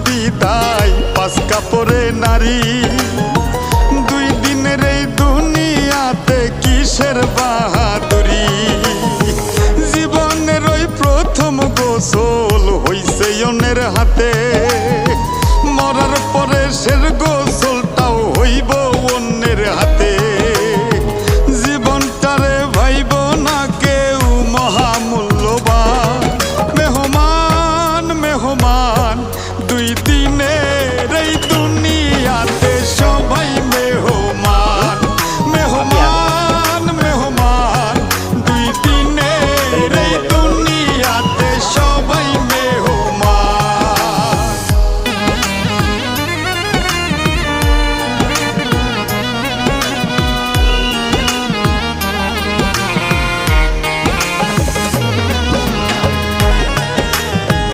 বিদায় পাঁচ কাপড়ে নারী। দুই দিনের এই দুনিয়াতে কিসের বাহাদুরি। জীবনের ওই প্রথম গোসল হইছে অন্যের হাতে, মরার পরে শের গোসলটাও হইব অন্যের হাতে। জীবনটারে ভাইব না কেউ মহামূল্যবান। মেহমান মেহমান দুই দিন